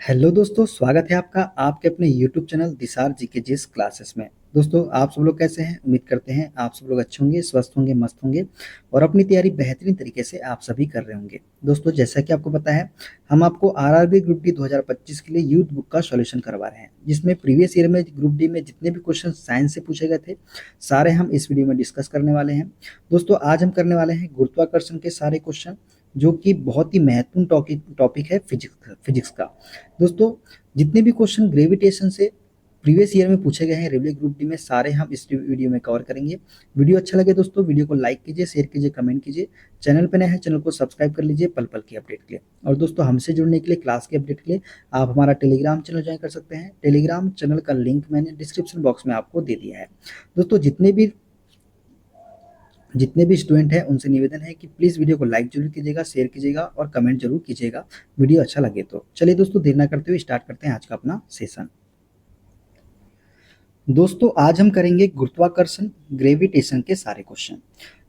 Hello दोस्तों, स्वागत है आपका आपके अपने यूट्यूब चैनल दिसार जीके जिस क्लासेस में। दोस्तों, आप सब लोग कैसे हैं? उम्मीद करते हैं आप सब लोग अच्छे होंगे, स्वस्थ होंगे, मस्त होंगे और अपनी तैयारी बेहतरीन तरीके से आप सभी कर रहे होंगे। दोस्तों, जैसा कि आपको पता है, हम आपको आरआरबी ग्रुप डी 2025 के लिए यूथ बुक का सॉल्यूशन करवा रहे हैं, जिसमें प्रीवियस ईयर में ग्रुप डी में जितने भी क्वेश्चन साइंस से पूछे गए थे, सारे हम इस वीडियो में डिस्कस करने वाले हैं। दोस्तों, आज हम करने वाले हैं गुरुत्वाकर्षण के सारे क्वेश्चन, जो कि बहुत ही महत्वपूर्ण टॉपिक है फिजिक्स का। दोस्तों, जितने भी क्वेश्चन ग्रेविटेशन से प्रीवियस ईयर में पूछे गए हैं रेलवे ग्रुप डी में, सारे हम इस वीडियो में कवर करेंगे। वीडियो अच्छा लगे दोस्तों, वीडियो को लाइक कीजिए, शेयर कीजिए, कमेंट कीजिए। चैनल पे नए हैं, चैनल को सब्सक्राइब कर लीजिए पल पल की अपडेट के लिए। और दोस्तों, हमसे जुड़ने के लिए, क्लास के अपडेट के लिए आप हमारा टेलीग्राम चैनल ज्वाइन कर सकते हैं। टेलीग्राम चैनल का लिंक मैंने डिस्क्रिप्शन बॉक्स में आपको दे दिया है। दोस्तों, जितने भी स्टूडेंट हैं उनसे निवेदन है कि प्लीज़ वीडियो को लाइक जरूर कीजिएगा, शेयर कीजिएगा और कमेंट जरूर कीजिएगा वीडियो अच्छा लगे तो। चलिए दोस्तों, देर ना करते हुए स्टार्ट करते हैं आज का अपना सेशन। दोस्तों, आज हम करेंगे गुरुत्वाकर्षण ग्रेविटेशन के सारे क्वेश्चन।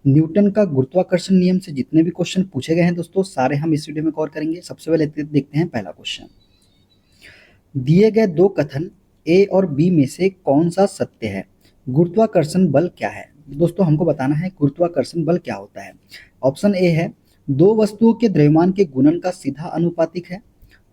न्यूटन का गुरुत्वाकर्षण नियम से जितने भी क्वेश्चन पूछे गए हैं दोस्तों, सारे हम इस वीडियो में कवर करेंगे। सबसे पहले देखते हैं पहला क्वेश्चन। दिए गए दो कथन ए और बी में से कौन सा सत्य है? गुरुत्वाकर्षण बल क्या है? दोस्तों, हमको बताना है गुरुत्वाकर्षण बल क्या होता है। ऑप्शन ए है, दो वस्तुओं के द्रव्यमान के गुणन का सीधा अनुपातिक है।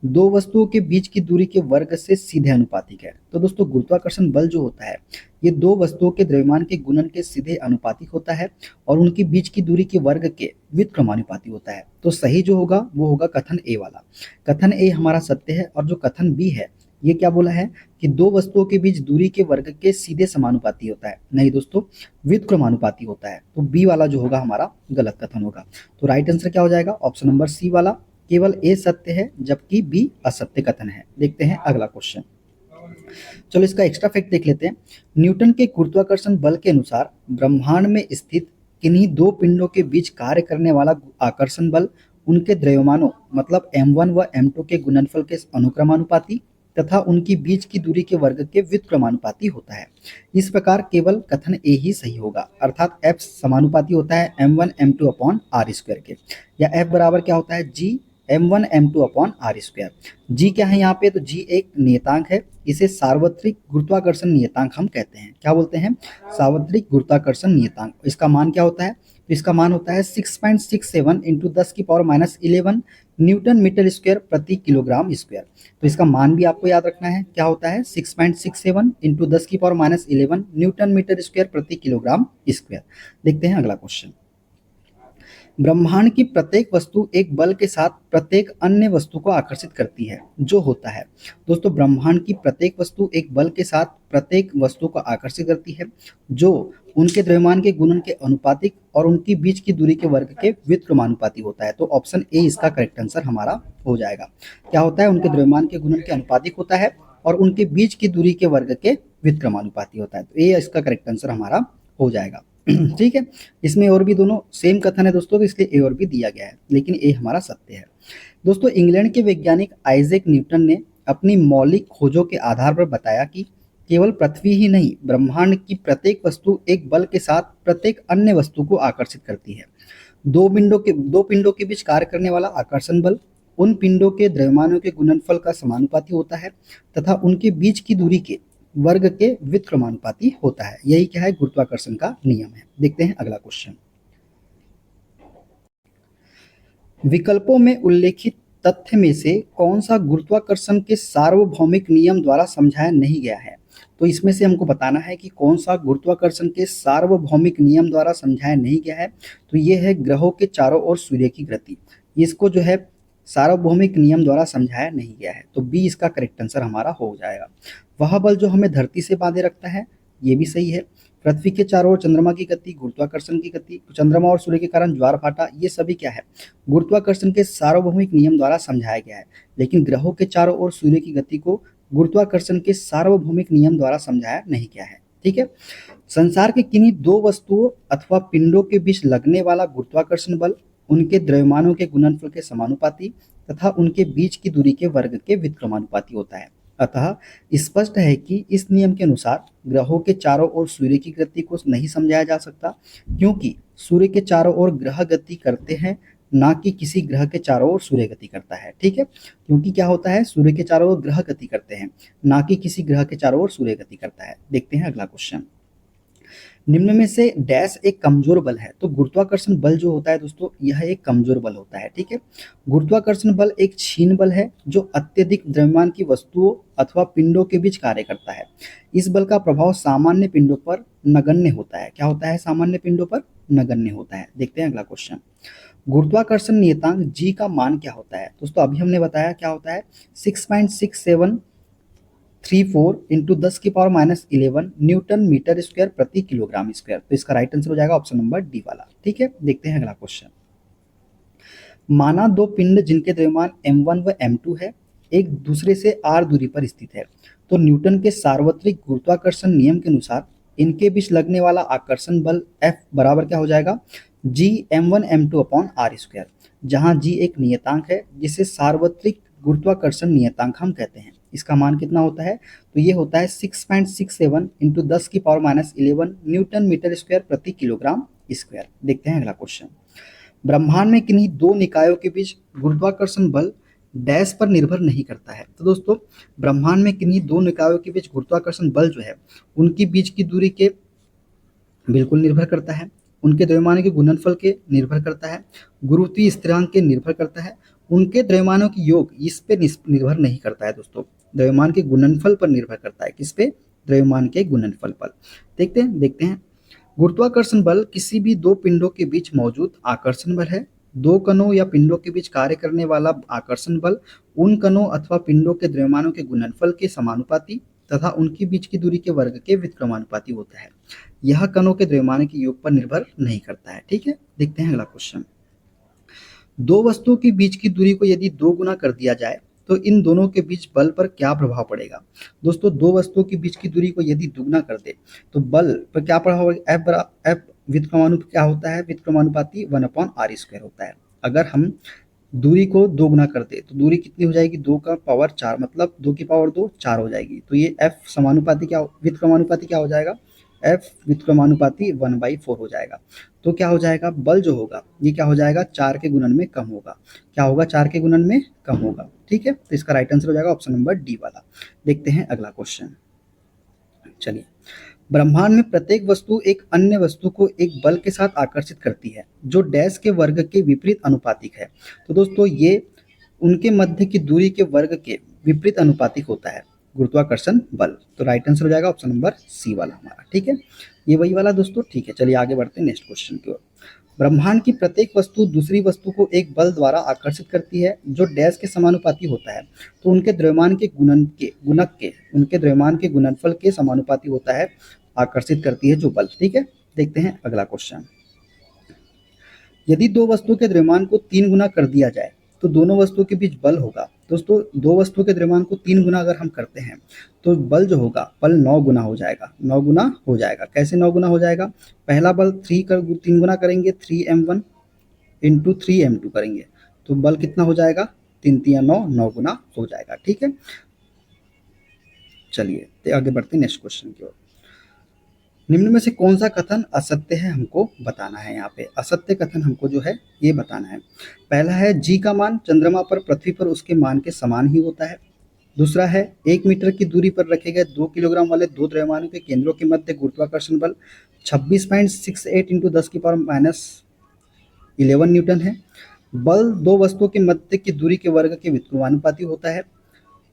दो वस्तुओं के बीच की दूरी के वर्ग से सीधे अनुपातिक है। तो दोस्तों, गुरुत्वाकर्षण बल जो होता है, ये दो वस्तुओं के द्रव्यमान के गुणन के सीधे अनुपातिक होता है और उनके बीच की दूरी के वर्ग के व्युत्क्रमानुपाती होता है। तो सही जो होगा वो होगा कथन ए वाला। कथन ए हमारा सत्य है। और जो कथन बी है, ये क्या बोला है कि दो वस्तुओं के बीच दूरी के वर्ग के सीधे समानुपाती होता है। नहीं दोस्तों, व्युत्क्रमानुपाती होता है। तो बी वाला जो होगा हमारा गलत कथन होगा। तो राइट आंसर क्या हो जाएगा? ऑप्शन नंबर सी वाला। केवल ए सत्य है जबकि बी असत्य कथन है। देखते हैं अगला क्वेश्चन। चलो, इसका एक्स्ट्रा फैक्ट देख लेते हैं। न्यूटन के गुरुत्वाकर्षण बल के अनुसार ब्रह्मांड में स्थित किन्हीं दो पिंडों के बीच कार्य करने वाला आकर्षण बल उनके द्रव्यमानों मतलब m1 व m2 के गुणनफल के अनुक्रमानुपाती तथा उनकी बीच की दूरी के वर्ग के व्युत्क्रमानुपाती होता है। इस प्रकार केवल कथन ए ही सही होगा, अर्थात F समानुपाती होता है m1 m2 upon R square के, या F बराबर क्या होता है G m1 m2 upon R square. G क्या है यहाँ पे? तो जी एक नियतांक है। इसे सार्वत्रिक गुरुत्वाकर्षण नियतांक हम कहते हैं। क्या बोलते हैं? सार्वत्रिक गुरुत्वाकर्षण नियतांक। इसका मान क्या होता है? तो इसका मान होता है 6.67 इंटू 10⁻11 न्यूटन मीटर स्क्वायर प्रति किलोग्राम स्क्वायर। तो इसका मान भी आपको याद रखना है। क्या होता है? 6.67 इंटू 10⁻11 न्यूटन मीटर स्क्वायर प्रति किलोग्राम स्क्वायर। देखते हैं अगला क्वेश्चन। ब्रह्मांड की प्रत्येक वस्तु एक बल के साथ प्रत्येक अन्य वस्तु को आकर्षित करती है, जो होता है। दोस्तों, ब्रह्मांड की प्रत्येक वस्तु एक बल के साथ प्रत्येक वस्तु को आकर्षित करती है, जो उनके द्रव्यमान के गुणन के अनुपातिक और उनकी बीच की दूरी के वर्ग के व्युत्क्रमानुपाती होता है। तो ऑप्शन ए इसका करेक्ट आंसर हमारा हो जाएगा। क्या होता है? उनके द्रव्यमान के गुणन के अनुपातिक होता है और उनके बीच की दूरी के वर्ग के व्युत्क्रमानुपाती होता है। तो ए इसका करेक्ट आंसर हमारा हो जाएगा। ठीक है, इसमें और भी दोनों सेम कथन है दोस्तों, तो इसलिए ए और भी दिया गया है, लेकिन ए हमारा सत्य है। दोस्तों, इंग्लैंड के वैज्ञानिक आइजैक न्यूटन ने अपनी मौलिक खोजों के आधार पर बताया कि केवल पृथ्वी ही नहीं, ब्रह्मांड की प्रत्येक वस्तु एक बल के साथ प्रत्येक अन्य वस्तु को आकर्षित करती है। दो पिंडों के बीच कार्य करने वाला आकर्षण बल उन पिंडों के द्रव्यमानों के गुणनफल का समानुपाती होता है तथा उनके बीच की दूरी के वर्ग के व्युत्क्रमानुपाती होता है। यही क्या है? गुरुत्वाकर्षण का नियम है। देखते हैं अगला क्वेश्चन। विकल्पों में उल्लेखित तथ्य में से कौन सा गुरुत्वाकर्षण के सार्वभौमिक नियम द्वारा समझाया नहीं गया है? तो इसमें से हमको बताना है कि कौन सा गुरुत्वाकर्षण के सार्वभौमिक नियम द्वारा समझाया नहीं गया है। तो ये है ग्रहों के चारों ओर सूर्य की गति। इसको जो है सार्वभौमिक नियम द्वारा समझाया नहीं गया है। तो बी इसका करेक्ट आंसर हमारा हो जाएगा। वह बल जो हमें धरती से बांधे रखता है, ये भी सही है। पृथ्वी के चारों ओर चंद्रमा की गति, गुरुत्वाकर्षण की गति, चंद्रमा और सूर्य के कारण ज्वार भाटा, ये सभी क्या है? गुरुत्वाकर्षण के सार्वभौमिक नियम द्वारा समझाया गया है। लेकिन ग्रहों के चारों ओर सूर्य की गति को गुरुत्वाकर्षण के सार्वभौमिक नियम द्वारा समझाया नहीं गया है। ठीक है, संसार के किन्हीं दो वस्तुओं अथवा पिंडों के बीच लगने वाला गुरुत्वाकर्षण बल उनके द्रव्यमानों के गुणनफल के समानुपाती तथा उनके बीच की दूरी के वर्ग के व्युत्क्रमानुपाती होता है। अतः स्पष्ट है कि इस नियम के अनुसार ग्रहों के चारों ओर सूर्य की गति को नहीं समझाया जा सकता, क्योंकि सूर्य के चारों ओर ग्रह गति करते हैं ना कि किसी ग्रह के चारों ओर सूर्य गति करता है। ठीक है, क्योंकि क्या होता है, सूर्य के चारों ओर ग्रह गति करते हैं, ना कि किसी ग्रह के चारों ओर सूर्य गति करता है। देखते हैं अगला क्वेश्चन। निम्न में से डैश एक कमजोर बल है। तो गुरुत्वाकर्षण बल जो होता है दोस्तों, यह एक कमजोर बल होता है। ठीक है, गुरुत्वाकर्षण बल एक क्षीण बल है जो अत्यधिक द्रव्यमान की वस्तुओं अथवा पिंडों के बीच कार्य करता है। इस बल का प्रभाव सामान्य पिंडों पर नगण्य होता है। क्या होता है, सामान्य पिंडों पर नगण्य होता है। देखते हैं अगला क्वेश्चन। गुरुत्वाकर्षण नियतांक जी का मान क्या होता है। दोस्तों अभी हमने बताया क्या होता है, 6.6734 इंटू 10⁻11 न्यूटन मीटर स्क्वायर प्रति किलोग्राम स्क्वायर। तो इसका राइट आंसर हो जाएगा ऑप्शन नंबर डी वाला। ठीक है, देखते हैं अगला क्वेश्चन। माना दो पिंड जिनके द्रव्यमान m1 व m2 है, एक दूसरे से r दूरी पर स्थित है, तो न्यूटन के सार्वत्रिक गुरुत्वाकर्षण नियम के अनुसार इनके बीच लगने वाला आकर्षण बल F बराबर क्या हो जाएगा, g m1 m2 upon r square, जहाँ g एक नियतांक है जिसे सार्वत्रिक गुरुत्वाकर्षण नियतांक हम कहते हैं। इसका मान कितना होता है, तो ये होता है 6.67 इंटू 10⁻11 न्यूटन मीटर स्क्वायर प्रति किलोग्राम स्क्वायर। देखते हैं अगला क्वेश्चन। ब्रह्मांड में किन्हीं दो निकायों के बीच गुरुत्वाकर्षण बल डैश पर निर्भर नहीं करता है। तो दोस्तों ब्रह्मांड में किन्हीं दो निकायों के बीच गुरुत्वाकर्षण बल जो है उनकी बीच की दूरी के बिल्कुल निर्भर करता है, उनके द्रव्यमान के गुणनफल के निर्भर करता है, गुरुत्वीय स्थिरांक के निर्भर करता है, उनके द्रव्यमानों की योग इस पे निर्भर नहीं करता है। दोस्तों द्रव्यमान के गुणनफल पर निर्भर करता है। किस पे, द्रव्यमान के गुणनफल पर। देखते हैं गुरुत्वाकर्षण बल किसी भी दो पिंडों के बीच मौजूद आकर्षण बल है। दो कणों या पिंडों के बीच कार्य करने वाला आकर्षण बल उन कणों अथवा पिंडों के द्रव्यमानों के गुणनफल के समानुपाती तथा उनके बीच की दूरी के वर्ग के व्युत्क्रमानुपाती होता है। यह कणों के द्रव्यमान के योग पर निर्भर नहीं करता है। ठीक है, देखते हैं अगला क्वेश्चन। दो वस्तुओं के बीच की दूरी को यदि 2 गुना कर दिया जाए तो इन दोनों के बीच बल पर क्या प्रभाव पड़ेगा। दोस्तों दो वस्तुओं के बीच की दूरी को यदि दुगना कर दे तो बल पर क्या प्रभाव पड़ेगा। एफ व्युत्क्रमानुपाती क्या होता है, व्युत्क्रमानुपाती 1/r² होता है। अगर हम दूरी को 2 गुना कर दे तो दूरी कितनी हो जाएगी, 2 का पावर 4, मतलब 2 की पावर 2 4 हो जाएगी। तो ये एफ समानुपाती क्या, व्युत्क्रमानुपाती क्या हो जाएगा, एफ व्युत्क्रमानुपाती 1/4 हो जाएगा। तो क्या हो जाएगा, बल जो होगा ये क्या हो जाएगा, 4 के गुणन में कम होगा। क्या होगा, 4 के गुणन में कम होगा। ठीक है, तो इसका राइट आंसर हो जाएगा ऑप्शन नंबर डी वाला। देखते हैं अगला क्वेश्चन। चलिए, ब्रह्मांड में प्रत्येक वस्तु एक अन्य वस्तु को एक बल के साथ आकर्षित करती है जो डैश के वर्ग के विपरीत अनुपातिक है। तो दोस्तों ये उनके मध्य की दूरी के वर्ग के विपरीत अनुपातिक होता है गुरुत्वाकर्षण बल। तो राइट आंसर हो जाएगा ऑप्शन नंबर सी वाला हमारा। ठीक है, ये वही वाला दोस्तों। ठीक है, चलिए आगे बढ़ते हैं नेक्स्ट क्वेश्चन की ओर। ब्रह्मांड की प्रत्येक वस्तु दूसरी वस्तु को एक बल द्वारा आकर्षित करती है जो डैश के समानुपाती होता है। तो उनके द्रव्यमान के गुणक के उनके द्रव्यमान के गुणनफल के समानुपाती होता है, आकर्षित करती है जो बल। ठीक है, देखते हैं अगला क्वेश्चन। यदि दो वस्तुओं के द्रव्यमान को 3 गुना कर दिया जाए तो दोनों वस्तुओं के बीच बल होगा। दोस्तों दो वस्तुओं के द्रव्यमान को 3 गुना अगर हम करते हैं तो बल जो होगा, बल 9 गुना हो जाएगा। 9 गुना हो जाएगा। कैसे 9 गुना हो जाएगा, पहला बल 3 गुना करेंगे, 3m1 इंटू 3m2 करेंगे तो बल कितना हो जाएगा, 3 3 9, 9 गुना हो जाएगा। ठीक है, चलिए तो आगे बढ़ते हैं नेक्स्ट क्वेश्चन की ओर। निम्न में से कौन सा कथन असत्य है, हमको बताना है। यहाँ पे असत्य कथन हमको जो है ये बताना है। पहला है जी का मान चंद्रमा पर पृथ्वी पर उसके मान के समान ही होता है। दूसरा है 1 मीटर की दूरी पर रखे गए 2 किलोग्राम वाले दो द्रव्यमानों के केंद्रों के मध्य गुरुत्वाकर्षण बल 26.68 इंटू 10⁻11 न्यूटन है। बल दो वस्तुओं के मध्य की दूरी के वर्ग के व्युत्क्रमानुपाती होता है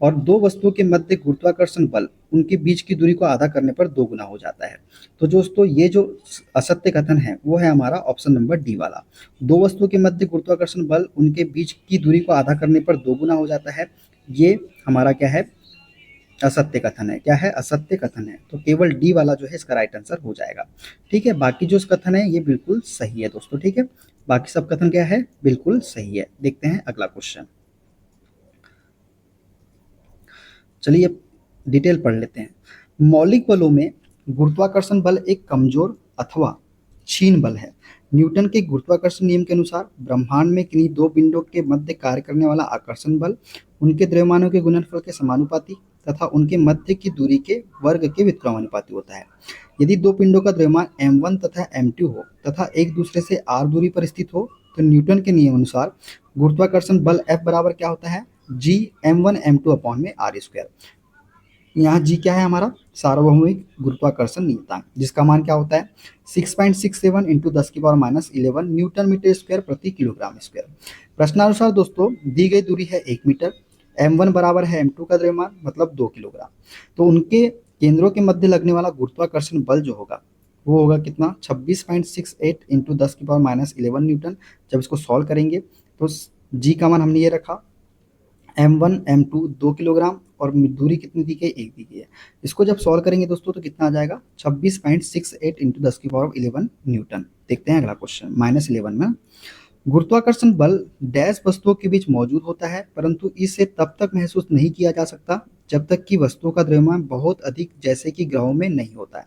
और दो वस्तुओं के मध्य गुरुत्वाकर्षण बल उनके बीच की दूरी को आधा करने पर 2 गुना हो जाता है। तो दोस्तों ये जो असत्य कथन है वो है हमारा ऑप्शन नंबर डी वाला। दो वस्तुओं के मध्य गुरुत्वाकर्षण बल उनके बीच की दूरी को आधा करने पर 2 गुना हो जाता है। ये हमारा क्या है, असत्य कथन है। क्या है, असत्य कथन है। तो केवल डी वाला जो है इसका राइट आंसर हो जाएगा। ठीक है, बाकी जो कथन है ये बिल्कुल सही है दोस्तों। ठीक है, बाकी सब कथन क्या है, बिल्कुल सही है। देखते हैं अगला क्वेश्चन। चलिए डिटेल पढ़ लेते हैं। मौलिक बलों में गुरुत्वाकर्षण बल एक कमजोर अथवा क्षीण बल है। न्यूटन के गुरुत्वाकर्षण नियम के अनुसार ब्रह्मांड में किन्हीं दो पिंडों के मध्य कार्य करने वाला आकर्षण बल उनके द्रव्यमानों के गुणनफल के समानुपाती तथा उनके मध्य की दूरी के वर्ग के व्युत्क्रमानुपाती होता है। यदि दो पिंडों का द्रव्यमान m1 तथा m2 हो तथा एक दूसरे से r दूरी पर स्थित हो तो न्यूटन के नियम अनुसार गुरुत्वाकर्षण बल F बराबर क्या होता है, जी m1 m2 अपॉन में आर स्क्वायर। यहाँ जी क्या है हमारा, सार्वभौमिक गुरुत्वाकर्षण नियतांक, जिसका मान क्या होता है 6.67 इंटू 10⁻11 न्यूटन मीटर स्क्वायर प्रति किलोग्राम स्क्वायर। प्रश्नानुसार दोस्तों दी गई दूरी है 1 मीटर, m1 बराबर है m2 का द्रव्यमान मतलब 2 किलोग्राम, तो उनके केंद्रों के मध्य लगने वाला गुरुत्वाकर्षण बल जो होगा वो होगा कितना 26.68 इंटू 10⁻11 न्यूटन। जब इसको सॉल्व करेंगे तो जी का मान हमने ये रखा m1 m2 2 किलोग्राम और दूरी कितनी दी गई 1 दी गई है। इसको जब सॉल्व करेंगे दोस्तों तो कितना आ जाएगा 26.68 इंटू 10⁻11 न्यूटन। देखते हैं अगला क्वेश्चन -11 में, गुरुत्वाकर्षण बल डैश वस्तुओं के बीच मौजूद होता है परंतु इसे तब तक महसूस नहीं किया जा सकता जब तक कि वस्तुओं का द्रव्यमान बहुत अधिक जैसे कि ग्रहों में नहीं होता है।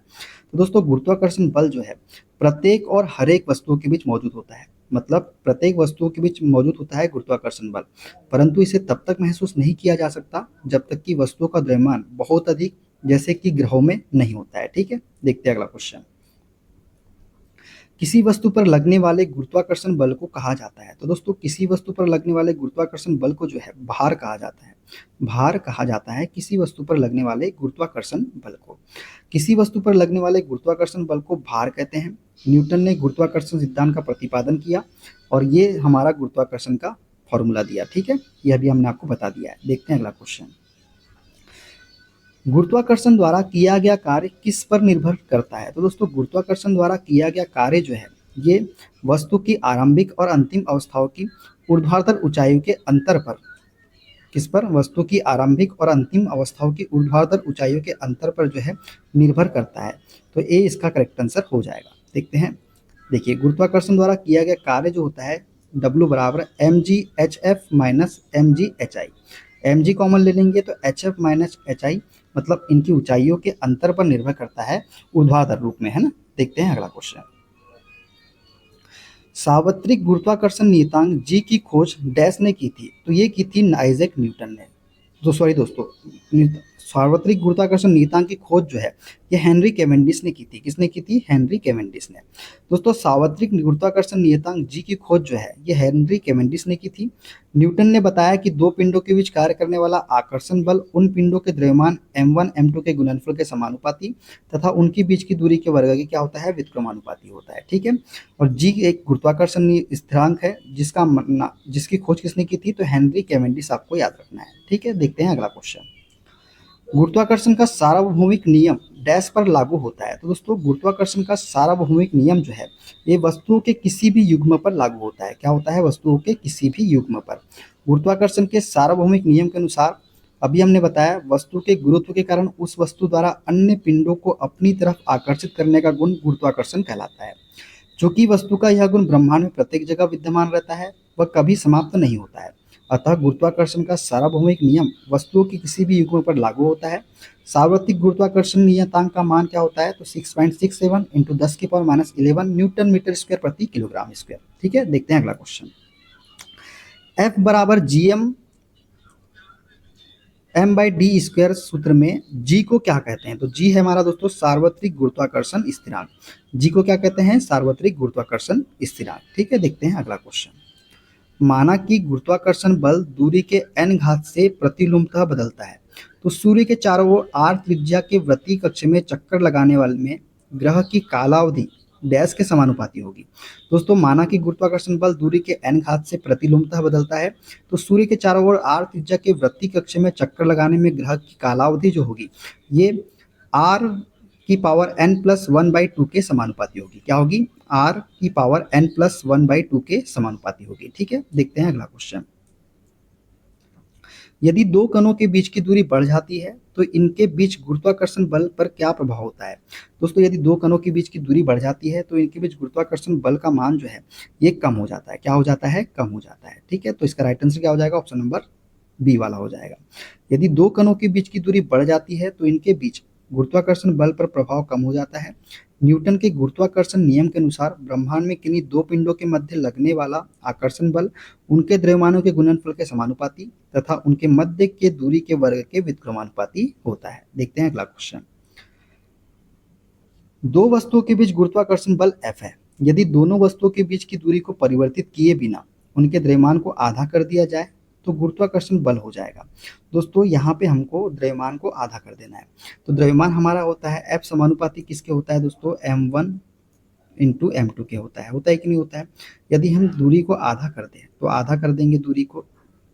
तो दोस्तों गुरुत्वाकर्षण बल जो है प्रत्येक और हर एक वस्तुओं के बीच मौजूद होता है, मतलब प्रत्येक वस्तुओं के बीच मौजूद होता है गुरुत्वाकर्षण बल, परंतु इसे तब तक महसूस नहीं किया जा सकता जब तक कि वस्तुओं का द्रव्यमान बहुत अधिक जैसे कि ग्रहों में नहीं होता है। ठीक है, देखते हैं अगला क्वेश्चन, किसी वस्तु पर लगने वाले गुरुत्वाकर्षण बल को कहा जाता है। तो दोस्तों किसी वस्तु पर लगने वाले गुरुत्वाकर्षण बल को जो है भार कहा जाता है, भार कहा जाता है किसी वस्तु पर लगने वाले गुरुत्वाकर्षण बल को। किसी वस्तु पर लगने वाले गुरुत्वाकर्षण बल को भार कहते हैं। न्यूटन ने गुरुत्वाकर्षण सिद्धांत का प्रतिपादन किया और ये हमारा गुरुत्वाकर्षण का फॉर्मूला दिया। ठीक है, यह भी हमने आपको बता दिया है। देखते हैं अगला क्वेश्चन, गुरुत्वाकर्षण द्वारा किया गया कार्य किस पर निर्भर करता है। तो दोस्तों गुरुत्वाकर्षण द्वारा किया गया कार्य जो है ये वस्तु की आरंभिक और अंतिम अवस्थाओं की ऊर्ध्वाधर ऊंचाइयों के अंतर पर, किस पर, वस्तु की आरंभिक और अंतिम अवस्थाओं की ऊर्ध्वाधर ऊंचाइयों के अंतर पर जो है निर्भर करता है। तो ए इसका करेक्ट आंसर हो जाएगा। देखते हैं, देखिए गुरुत्वाकर्षण द्वारा किया गया कार्य जो होता है W बराबर mgHf minus mghi, mg common ले लेंगे तो hf माइनस hi, मतलब इनकी ऊंचाइयों के अंतर पर निर्भर करता है ऊर्ध्वाधर रूप में, है ना। देखते हैं अगला क्वेश्चन, सार्वत्रिक गुरुत्वाकर्षण नियतांक जी की खोज डैश ने की थी। तो ये की थी आइजैक न्यूटन ने। तो सॉरी दोस्तों, सार्वत्रिक गुरुत्वाकर्षण नियतांक की खोज जो है ये हेनरी कैवेंडिश ने की थी। किसने की थी? हेनरी कैवेंडिश ने। दोस्तों सार्वत्रिक गुरुत्वाकर्षण नियतांक जी की खोज जो है ये हेनरी कैवेंडिश ने की थी। न्यूटन ने बताया कि दो पिंडों के बीच कार्य करने वाला आकर्षण बल उन पिंडों के द्रव्यमान m1 m2 के गुणनफल के समानुपाती तथा उनके बीच की दूरी के वर्ग के क्या होता है, व्युत्क्रमानुपाती होता है। ठीक है, और जी एक गुरुत्वाकर्षण स्थिरांक है जिसकी खोज किसने की थी? तो हेनरी कैवेंडिश, आपको याद रखना है। ठीक है, देखते हैं अगला क्वेश्चन, गुरुत्वाकर्षण का सार्वभौमिक नियम डैश पर लागू होता है। तो दोस्तों गुरुत्वाकर्षण का सार्वभौमिक नियम जो है ये वस्तुओं के किसी भी युग्म पर लागू होता है। क्या होता है? वस्तुओं के किसी भी युग्म पर। गुरुत्वाकर्षण के सार्वभौमिक नियम के अनुसार अभी हमने बताया वस्तु के गुरुत्व के कारण उस वस्तु द्वारा अन्य पिंडों को अपनी तरफ आकर्षित करने का गुण गुरुत्वाकर्षण कहलाता है। चूंकि वस्तु का यह गुण ब्रह्मांड में प्रत्येक जगह विद्यमान रहता है, वह कभी समाप्त नहीं होता है। अतः गुरुत्वाकर्षण का सार्वभौमिक नियम वस्तुओं की किसी भी युग्म पर लागू होता है। सार्वत्रिक गुरुत्वाकर्षण नियतांक का मान क्या होता है? तो 6.67 इंटू 10⁻11 न्यूटन मीटर स्क्वायर प्रति किलोग्राम स्क्वायर। ठीक है, देखते हैं अगला क्वेश्चन, F बराबर GM m/d स्क्वायर सूत्र में g को क्या कहते हैं? तो g है हमारा दोस्तों सार्वत्रिक गुरुत्वाकर्षण स्थिरांक। g को क्या कहते हैं? सार्वत्रिक गुरुत्वाकर्षण स्थिरांक। ठीक है, देखते हैं अगला क्वेश्चन, माना कि गुरुत्वाकर्षण बल दूरी के n घात से प्रतिलोमतः बदलता है तो सूर्य के चारों ओर r त्रिज्या के वृत्तीय कक्ष में चक्कर लगाने वाले में ग्रह की कालावधि डैश के समानुपाती होगी। दोस्तों माना कि गुरुत्वाकर्षण बल दूरी के n घात से प्रतिलोमतः बदलता है तो सूर्य के चारों ओर r त्रिज्या के वृत्तीय कक्ष में चक्कर लगाने में ग्रह की कालावधि जो होगी ये r की पावर n+1/2 के समानुपाती होगी। क्या होगी? r की पावर n+1/2 के समानुपाती होगी। ठीक है, देखते हैं अगला क्वेश्चन, यदि दो कणों के बीच की दूरी बढ़ जाती है तो इनके बीच गुरुत्वाकर्षण बल पर क्या प्रभाव होता है? दोस्तों यदि दो कणों के बीच की दूरी बढ़ जाती है तो इनके बीच गुरुत्वाकर्षण बल का मान जो है ये कम हो जाता है। क्या हो जाता है? कम हो जाता है। ठीक है, तो इसका राइट आंसर क्या हो जाएगा? ऑप्शन नंबर बी वाला हो जाएगा। यदि दो कणों के बीच की दूरी बढ़ जाती है तो इनके बीच गुरुत्वाकर्षण बल पर प्रभाव कम हो जाता है। न्यूटन के गुरुत्वाकर्षण नियम के अनुसार ब्रह्मांड में किन्हीं दो पिंडों के मध्य लगने वाला आकर्षण बल उनके द्रव्यमानों के गुणनफल के समानुपाती तथा उनके मध्य के दूरी के वर्ग के व्युत्क्रमानुपाती होता है। देखते हैं अगला क्वेश्चन, दो वस्तुओं के बीच गुरुत्वाकर्षण बल F है। यदि दोनों वस्तुओं के बीच की दूरी को परिवर्तित किए बिना उनके द्रव्यमान को आधा कर दिया जाए तो गुरुत्वाकर्षण बल हो जाएगा। दोस्तों यहाँ पे हमको द्रव्यमान को आधा कर देना है। तो द्रव्यमान हमारा होता है F समानुपाती किसके होता है दोस्तों, m1 इंटू m2 के होता है कि नहीं होता है। यदि हम दूरी को आधा कर दें तो आधा कर देंगे दूरी को,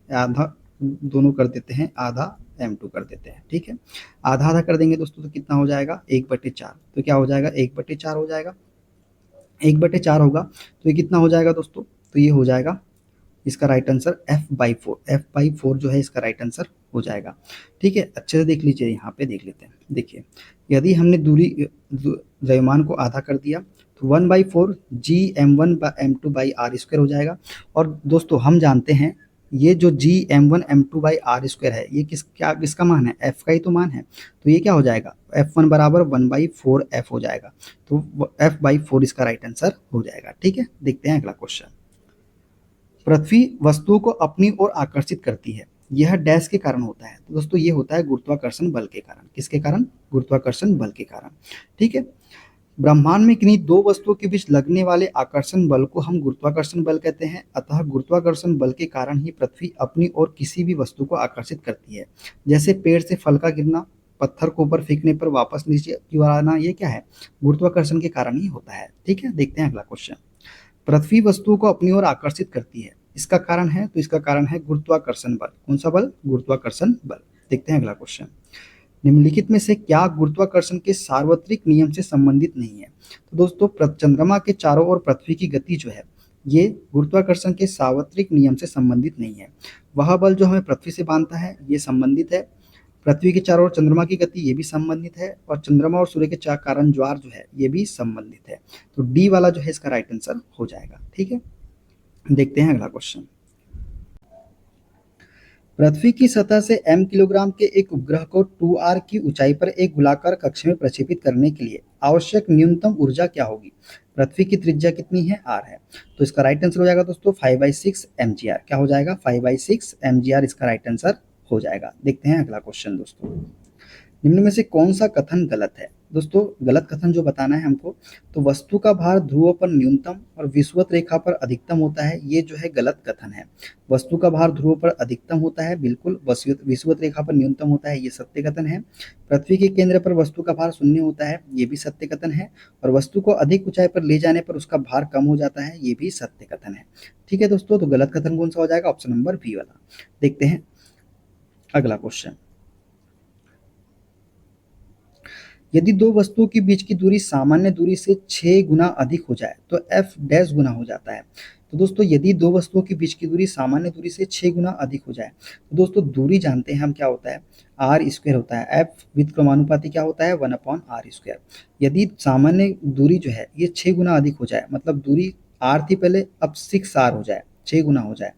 आधा दोनों कर देते हैं, आधा m2 कर देते हैं, ठीक है। आधा आधा कर देंगे दोस्तों तो कितना हो जाएगा 1/4। तो क्या हो जाएगा 1/4 हो जाएगा, 1/4 होगा तो ये कितना हो जाएगा दोस्तों, तो ये हो जाएगा इसका राइट आंसर F/4, F/4 जो है इसका राइट आंसर हो जाएगा। ठीक है, अच्छे से देख लीजिए, यहाँ पे देख लेते हैं। देखिए यदि हमने द्रव्यमान को आधा कर दिया तो 1/4 Gm1m2/r² हो जाएगा। और दोस्तों हम जानते हैं ये जो Gm1m2/r² है ये किसका मान है, F का ही तो मान है। तो ये क्या हो जाएगा F1 बराबर 1/4F हो जाएगा। तो F/4 इसका राइट आंसर हो जाएगा। ठीक है, देखते हैं अगला क्वेश्चन। पृथ्वी वस्तुओं को अपनी ओर आकर्षित करती है, यह डैश के कारण होता है। तो दोस्तों ये होता है गुरुत्वाकर्षण बल के कारण। किसके कारण, गुरुत्वाकर्षण बल के कारण। ठीक है, ब्रह्मांड में किन्हीं दो वस्तुओं के बीच लगने वाले आकर्षण बल को हम गुरुत्वाकर्षण बल कहते हैं। अतः गुरुत्वाकर्षण बल के कारण ही पृथ्वी अपनी ओर किसी भी वस्तु को आकर्षित करती है। जैसे पेड़ से फल का गिरना, पत्थर को ऊपर फेंकने पर वापस नीचे की ओर आना, ये क्या है, गुरुत्वाकर्षण के कारण ही होता है। ठीक है, देखते हैं अगला क्वेश्चन। पृथ्वी वस्तुओं को अपनी ओर आकर्षित करती है, इसका कारण है, तो इसका कारण है गुरुत्वाकर्षण बल। कौन सा बल, गुरुत्वाकर्षण बल। देखते हैं अगला क्वेश्चन। निम्नलिखित में से क्या गुरुत्वाकर्षण के सार्वत्रिक नियम से संबंधित नहीं है। तो दोस्तों चंद्रमा के चारों ओर पृथ्वी की गति जो है ये गुरुत्वाकर्षण के सार्वत्रिक नियम से संबंधित नहीं है। वह बल जो हमें पृथ्वी से बांधता है ये संबंधित है, पृथ्वी के चारों ओर चंद्रमा की गति ये भी संबंधित है, और चंद्रमा और सूर्य के कारण ज्वार जो है ये भी संबंधित है। तो डी वाला जो है इसका राइट आंसर हो जाएगा। ठीक है, देखते हैं अगला क्वेश्चन। पृथ्वी की सतह से m किलोग्राम के एक उपग्रह को 2r की ऊंचाई पर एक गोलाकार कक्ष में प्रक्षेपित करने के लिए आवश्यक न्यूनतम ऊर्जा क्या होगी। पृथ्वी की त्रिज्या कितनी है, r है। तो इसका राइट आंसर हो जाएगा दोस्तों 5/6 mgr। क्या हो जाएगा 5/6 mgr इसका राइट आंसर हो जाएगा। देखते हैं अगला क्वेश्चन दोस्तों। निम्न में से कौन सा कथन गलत है। दोस्तों गलत कथन जो बताना है हमको, तो वस्तु का भार ध्रुवों पर न्यूनतम और विषुवत रेखा पर अधिकतम होता है, ये जो है गलत कथन है। वस्तु का भार ध्रुवों पर अधिकतम होता है, बिल्कुल, विषुवत रेखा पर न्यूनतम होता है, ये सत्य कथन है। पृथ्वी के केंद्र पर वस्तु का भार शून्य होता है, ये भी सत्य कथन है। और वस्तु को अधिक ऊंचाई पर ले जाने पर उसका भार कम हो जाता है, ये भी सत्य कथन है। ठीक है दोस्तों, तो गलत कथन कौन सा हो जाएगा, ऑप्शन नंबर बी वाला। देखते हैं अगला क्वेश्चन। यदि दो वस्तुओं के बीच की दूरी सामान्य दूरी से 6 गुना अधिक हो जाए तो f डैश गुना हो जाता है। तो दोस्तों यदि दो वस्तुओं के बीच की दूरी सामान्य दूरी से 6 गुना अधिक हो जाए, तो दोस्तों दूरी जानते हैं हम क्या होता है, r² होता है। f विद क्रमानुपाती क्या होता है, 1/r²। यदि सामान्य दूरी जो है ये 6 गुना अधिक हो जाए, मतलब दूरी r थी पहले, अब 6r हो जाए, 6 गुना हो जाए,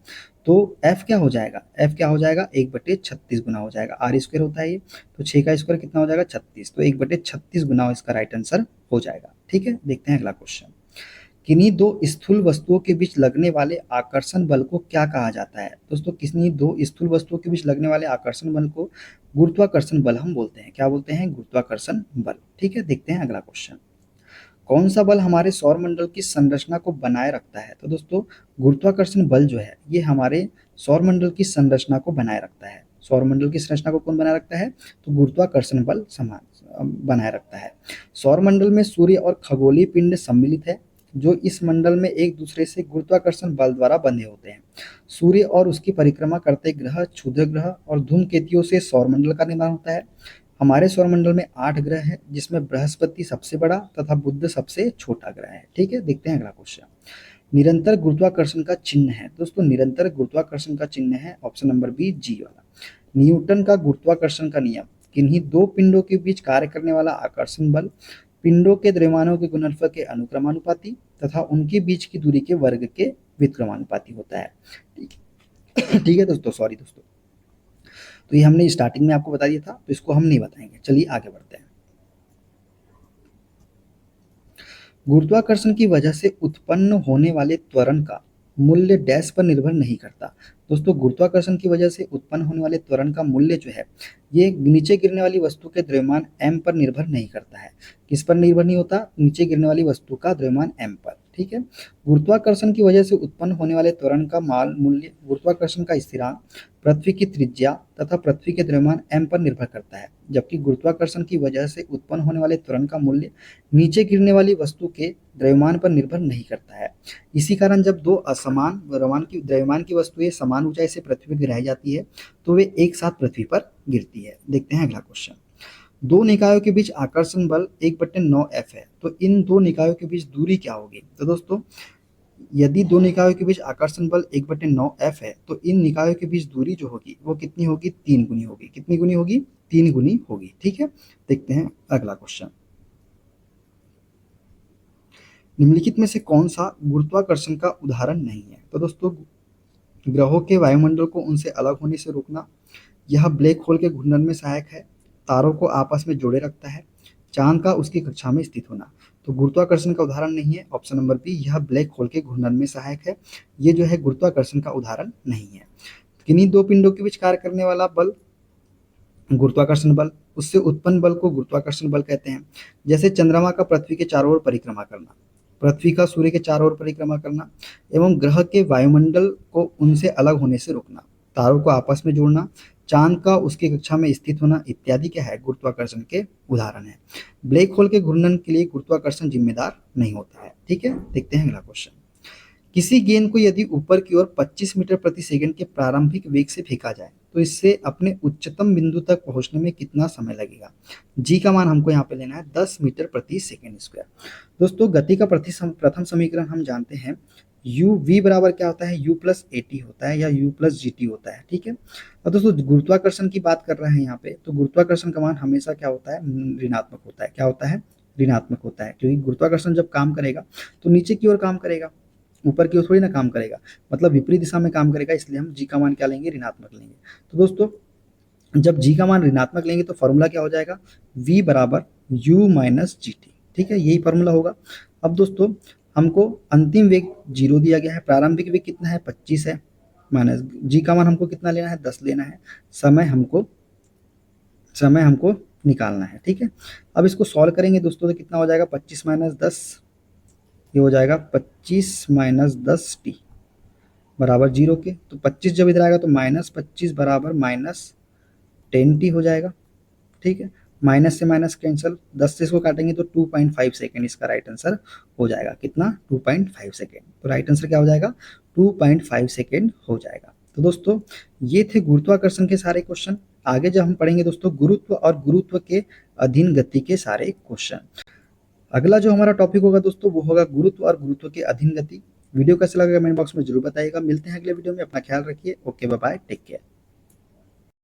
तो f क्या हो जाएगा, f क्या हो जाएगा 1/36 गुना हो जाएगा। r² होता है ये, तो 6 का स्क्वायर कितना हो जाएगा 36, तो 1/36 गुना इसका राइट आंसर हो जाएगा। ठीक है, देखते हैं अगला क्वेश्चन। किन्हीं दो स्थूल वस्तुओं के बीच लगने वाले आकर्षण बल को क्या कहा जाता है। दोस्तों किन्हीं दो स्थूल वस्तुओं के बीच लगने वाले आकर्षण बल को गुरुत्वाकर्षण बल हम बोलते हैं। क्या बोलते हैं, गुरुत्वाकर्षण बल। ठीक है, देखते हैं अगला क्वेश्चन। कौन सा बल हमारे सौर मंडल की संरचना को बनाए रखता है। तो दोस्तों गुरुत्वाकर्षण बल जो है ये हमारे सौर मंडल की संरचना को बनाए रखता है। सौर मंडल की संरचना को कौन बनाए रखता है, तो गुरुत्वाकर्षण बल समान बनाए रखता है। सौर मंडल में सूर्य और खगोलीय पिंड सम्मिलित है जो इस मंडल में एक दूसरे से गुरुत्वाकर्षण बल द्वारा बंधे होते हैं। सूर्य और उसकी परिक्रमा करते ग्रह, क्षुद्र ग्रह और धूमकेतुओं से सौरमंडल का निर्माण होता है। हमारे सौरमंडल में 8 ग्रह हैं जिसमें बृहस्पति सबसे बड़ा तथा बुध सबसे छोटा ग्रह है। ठीक है, देखते हैं अगला क्वेश्चन। निरंतर गुरुत्वाकर्षण का चिन्ह है। दोस्तों निरंतर गुरुत्वाकर्षण का चिन्ह है ऑप्शन नंबर बी, जी वाला। न्यूटन का गुरुत्वाकर्षण का नियम किन्हीं दो पिंडों के बीच कार्य करने वाला आकर्षण बल पिंडों के द्रव्यमानों के गुणनफल के अनुक्रमानुपाती तथा उनके बीच की दूरी के वर्ग के व्युत्क्रमानुपाती होता है। ठीक है दोस्तों, सॉरी दोस्तों, तो ये हमने स्टार्टिंग में आपको बता दिया था, तो इसको हम नहीं बताएंगे। चलिए आगे बढ़ते हैं। गुरुत्वाकर्षण की वजह से उत्पन्न होने वाले त्वरण का मूल्य डैश पर निर्भर नहीं करता। दोस्तों गुरुत्वाकर्षण की वजह से उत्पन्न होने वाले त्वरण का मूल्य जो है ये नीचे गिरने वाली वस्तु के द्रव्यमान m पर निर्भर नहीं करता है। किस पर निर्भर नहीं होता, नीचे गिरने वाली वस्तु का द्रव्यमान m पर। ठीक है। गुरुत्वाकर्षण की वजह से उत्पन्न होने वाले त्वरण का मान मूल्य गुरुत्वाकर्षण का स्थिरांक, पृथ्वी की त्रिज्या तथा पृथ्वी के द्रव्यमान m पर निर्भर करता है, जबकि गुरुत्वाकर्षण की वजह से उत्पन्न होने वाले त्वरण का मूल्य नीचे गिरने वाली वस्तु के द्रव्यमान पर निर्भर नहीं करता है। इसी कारण जब दो असमान द्रव्यमान की वस्तुएं समान ऊंचाई से पृथ्वी पर गिराई जाती है तो वे एक साथ पृथ्वी पर गिरती है। देखते हैं अगला क्वेश्चन। दो निकायों के बीच आकर्षण बल 1/9F है, तो इन दो निकायों के बीच दूरी क्या होगी? तो दोस्तों, यदि दो निकायों के बीच आकर्षण बल 1/9F है, तो इन निकायों के बीच दूरी जो होगी वो कितनी होगी? 3 गुनी होगी। कितनी गुनी होगी? 3 गुनी होगी। ठीक है। देखते हैं अगला क्वेश्चन। निम्नलिखित में से कौन सा गुरुत्वाकर्षण का उदाहरण नहीं है? तो दोस्तों, ग्रहों के वायुमंडल को उनसे अलग होने से रोकना, यह ब्लैक होल के घूर्णन में सहायक है, तारों को आपस में जोड़े रखता है, चांद का उसकी कक्षा में स्थित होना। तो गुरुत्वाकर्षण का उदाहरण नहीं है। ऑप्शन नंबर बी, यह ब्लैक होल के घूर्णन में सहायक है। ये जो है गुरुत्वाकर्षण का उदाहरण नहीं है। किन्हीं दो पिंडों के बीच कार्य करने वाला बल गुरुत्वाकर्षण बल, उससे उत्पन्न बल को गुरुत्वाकर्षण बल कहते हैं। जैसे चंद्रमा का पृथ्वी के चारों ओर परिक्रमा करना, पृथ्वी का सूर्य के चारों ओर परिक्रमा करना, एवं ग्रह के वायुमंडल को उनसे अलग होने से रोकना, तारों को आपस में जोड़ना, चांद का उसकी कक्षा में स्थित होना इत्यादि क्या है? गुरुत्वाकर्षण के उदाहरण है। ब्लैक होल के घूर्णन के लिए गुरुत्वाकर्षण जिम्मेदार नहीं होता है। ठीक है। देखते हैं अगला क्वेश्चन। किसी गेंद को यदि ऊपर की ओर 25 मीटर प्रति सेकंड के प्रारंभिक वेग से फेंका जाए तो इससे अपने उच्चतम बिंदु तक पहुंचने में कितना समय लगेगा? जी का मान हमको यहाँ पे लेना है 10 मीटर प्रति सेकंड स्क्वायर। दोस्तों, गति का प्रथम समीकरण हम जानते हैं, यू वी बराबर क्या होता है? यू प्लस ए टी होता है या यू प्लस जी टी होता है। ठीक है। और दोस्तों, गुरुत्वाकर्षण की बात कर रहे हैं यहाँ पे, तो गुरुत्वाकर्षण का मान हमेशा क्या होता है? ऋणात्मक होता है। क्या होता है? ऋणात्मक होता है, क्योंकि गुरुत्वाकर्षण जब काम करेगा तो नीचे की ओर काम करेगा, ऊपर की ओर थोड़ी ना काम करेगा, मतलब विपरीत दिशा में काम करेगा। इसलिए हम जी का मान क्या लेंगे? ऋणात्मक लेंगे। तो दोस्तों, जब जी का मान ऋणात्मक लेंगे तो फॉर्मूला क्या हो जाएगा? v बराबर u माइनस जी टी। ठीक है, यही फॉर्मूला होगा। अब दोस्तों, हमको अंतिम वेग 0 दिया गया है, प्रारंभिक वेग कितना है? 25 है, माइनस जी का मान हमको कितना लेना है? 10 लेना है। समय हमको निकालना है। ठीक है। अब इसको सॉल्व करेंगे दोस्तों, तो कितना हो जाएगा? 25 माइनस 10, ये हो जाएगा 25 माइनस 10 टी बराबर 0 के। तो 25 जब इधर आएगा तो माइनस 25 बराबर माइनस 10 टी हो जाएगा। ठीक है। माइनस से माइनस कैंसिल, 10 से इसको काटेंगे तो 2.5 सेकेंड इसका राइट आंसर हो जाएगा। कितना? 2.5 सेकेंड। तो राइट आंसर क्या हो जाएगा? 2.5 सेकेंड हो जाएगा। तो दोस्तों, ये थे गुरुत्वाकर्षण के सारे क्वेश्चन। आगे जब हम पढ़ेंगे दोस्तों गुरुत्व और गुरुत्व के अधीन गति के सारे क्वेश्चन। अगला जो हमारा टॉपिक होगा दोस्तों वो होगा गुरुत्व और गुरुत्व के अधीन गति। वीडियो कैसा लगा कमेंट बॉक्स में जरूर बताइएगा। मिलते हैं अगले वीडियो में। अपना ख्याल रखिए। Okay, bye bye, take care.